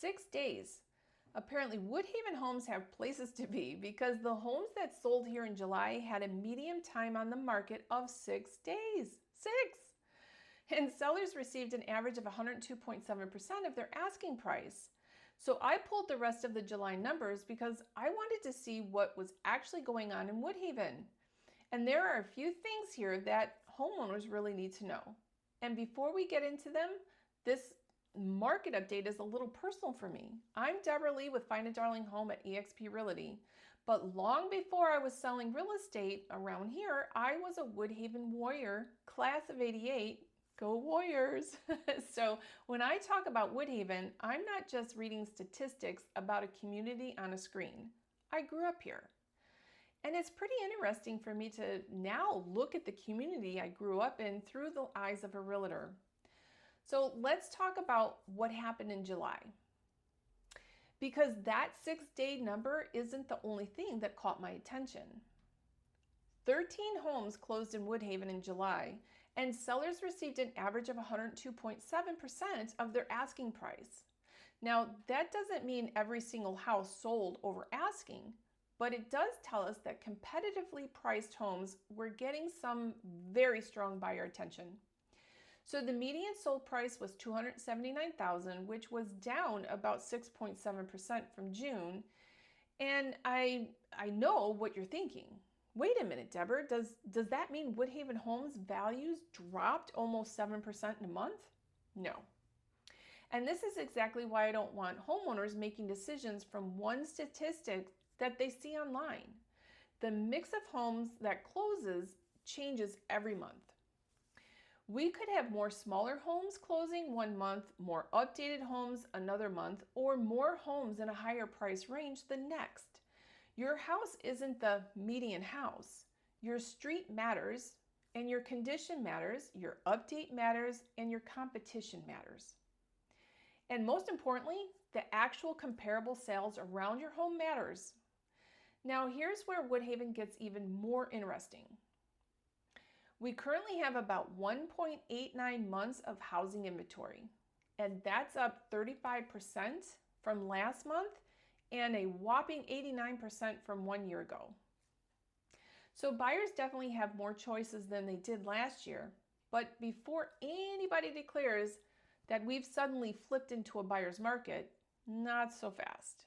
6 days. Apparently, Woodhaven homes have places to be because the homes that sold here in July had a median time on the market of 6 days. 6! And sellers received an average of 102.7% of their asking price. So I pulled the rest of the July numbers because I wanted to see what was actually going on in Woodhaven. And there are a few things here that homeowners really need to know. And before we get into them, this market update is a little personal for me. I'm Deborah Lee with Find a Darling Home at eXp Realty. But long before I was selling real estate around here, I was a Woodhaven warrior, class of '88. Go Warriors! So when I talk about Woodhaven, I'm not just reading statistics about a community on a screen. I grew up here. And it's pretty interesting for me to now look at the community I grew up in through the eyes of a realtor. So let's talk about what happened in July. Because that 6-day number isn't the only thing that caught my attention. 13 homes closed in Woodhaven in July, and sellers received an average of 102.7% of their asking price. Now, that doesn't mean every single house sold over asking, but it does tell us that competitively priced homes were getting some very strong buyer attention. So the median sold price was $279,000, which was down about 6.7% from June. And I know what you're thinking. Wait a minute, Deborah, does that mean Woodhaven homes values dropped almost 7% in a month? No. And this is exactly why I don't want homeowners making decisions from one statistic that they see online. The mix of homes that closes changes every month. We could have more smaller homes closing one month, more updated homes another month, or more homes in a higher price range the next. Your house isn't the median house. Your street matters, and your condition matters, your update matters, and your competition matters. And most importantly, the actual comparable sales around your home matters. Now here's where Woodhaven gets even more interesting. We currently have about 1.89 months of housing inventory, and that's up 35% from last month and a whopping 89% from 1 year ago. So buyers definitely have more choices than they did last year, but before anybody declares that we've suddenly flipped into a buyer's market, not so fast.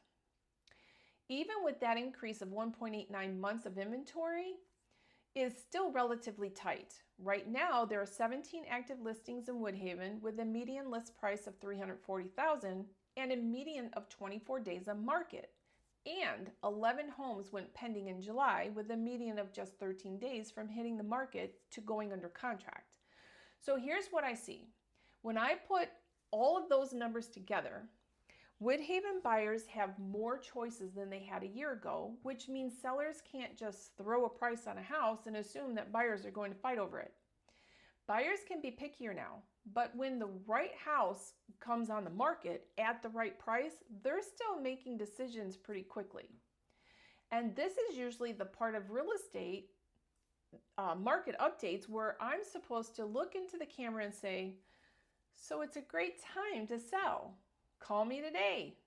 Even with that increase of 1.89 months of inventory, is still relatively tight. Right now, there are 17 active listings in Woodhaven with a median list price of $340,000 and a median of 24 days on market. And 11 homes went pending in July with a median of just 13 days from hitting the market to going under contract. So here's what I see. When I put all of those numbers together, Woodhaven buyers have more choices than they had a year ago, which means sellers can't just throw a price on a house and assume that buyers are going to fight over it. Buyers can be pickier now, but when the right house comes on the market at the right price, they're still making decisions pretty quickly. And this is usually the part of real estate market updates where I'm supposed to look into the camera and say, so it's a great time to sell. Call me today.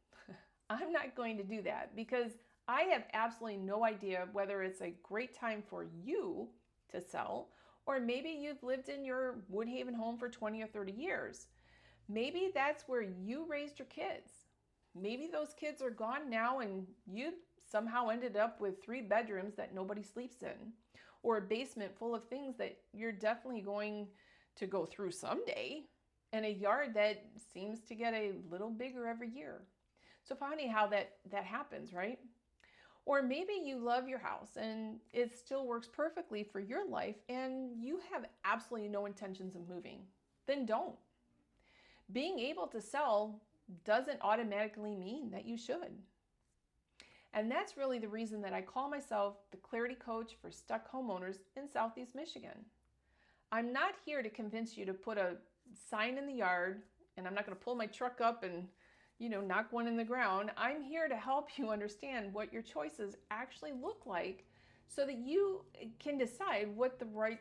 I'm not going to do that because I have absolutely no idea whether it's a great time for you to sell, or maybe you've lived in your Woodhaven home for 20 or 30 years. Maybe that's where you raised your kids. Maybe those kids are gone now and you somehow ended up with 3 bedrooms that nobody sleeps in, or a basement full of things that you're definitely going to go through someday, and a yard that seems to get a little bigger every year. So funny how that happens, right? Or maybe you love your house and it still works perfectly for your life and you have absolutely no intentions of moving. Then don't. Being able to sell doesn't automatically mean that you should. And that's really the reason that I call myself the Clarity Coach for stuck homeowners in Southeast Michigan. I'm not here to convince you to put a sign in the yard, and I'm not going to pull my truck up and knock one in the ground. I'm here to help you understand what your choices actually look like so that you can decide what the right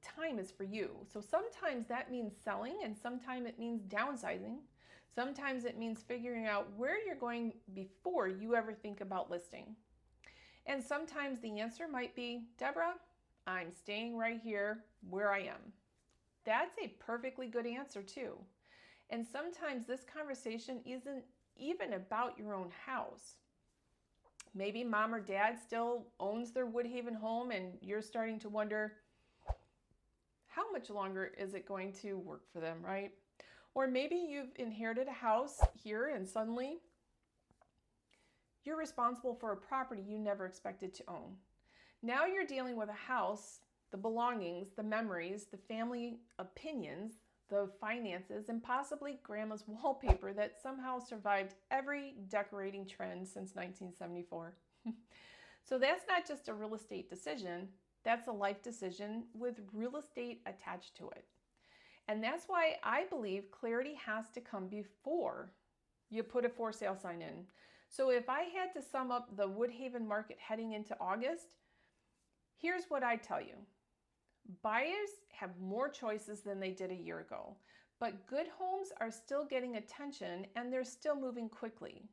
time is for you. So sometimes that means selling and sometimes it means downsizing. Sometimes it means figuring out where you're going before you ever think about listing. And sometimes the answer might be, Deborah, I'm staying right here where I am. That's a perfectly good answer too. And sometimes this conversation isn't even about your own house. Maybe mom or dad still owns their Woodhaven home and you're starting to wonder, how much longer is it going to work for them, right? Or maybe you've inherited a house here and suddenly you're responsible for a property you never expected to own. Now you're dealing with a house, the belongings, the memories, the family opinions, the finances, and possibly grandma's wallpaper that somehow survived every decorating trend since 1974. So that's not just a real estate decision, that's a life decision with real estate attached to it. And that's why I believe clarity has to come before you put a for sale sign in. So if I had to sum up the Woodhaven market heading into August, here's what I tell you. Buyers have more choices than they did a year ago, but good homes are still getting attention and they're still moving quickly.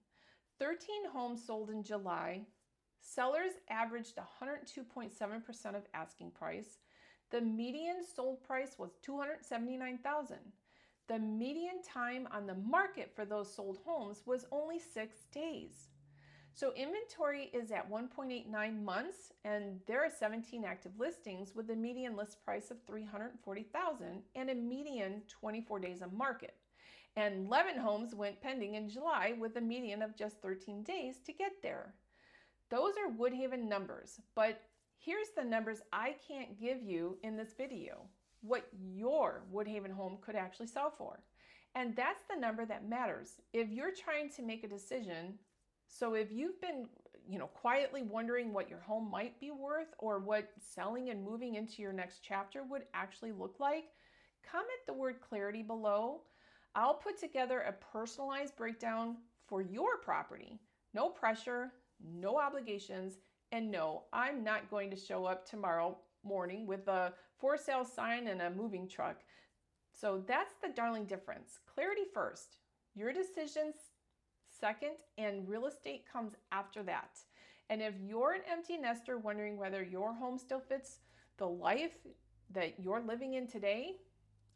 13 homes sold in July. Sellers averaged 102.7% of asking price. The median sold price was $279,000. The median time on the market for those sold homes was only 6 days. So inventory is at 1.89 months and there are 17 active listings with a median list price of $340,000 and a median 24 days on market. And 11 homes went pending in July with a median of just 13 days to get there. Those are Woodhaven numbers, but here's the numbers I can't give you in this video, what your Woodhaven home could actually sell for. And that's the number that matters. If you're trying to make a decision, so if you've been, quietly wondering what your home might be worth or what selling and moving into your next chapter would actually look like, comment the word clarity below. I'll put together a personalized breakdown for your property. No pressure, no obligations, and no, I'm not going to show up tomorrow morning with a for sale sign and a moving truck. So that's the darling difference. Clarity first, your decisions second, and real estate comes after that. And if you're an empty nester wondering whether your home still fits the life that you're living in today,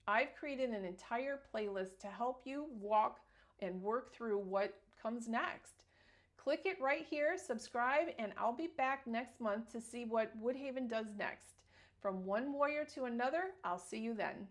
I've created an entire playlist to help you walk and work through what comes next. Click it right here, subscribe, and I'll be back next month to see what Woodhaven does next. From one warrior to another, I'll see you then.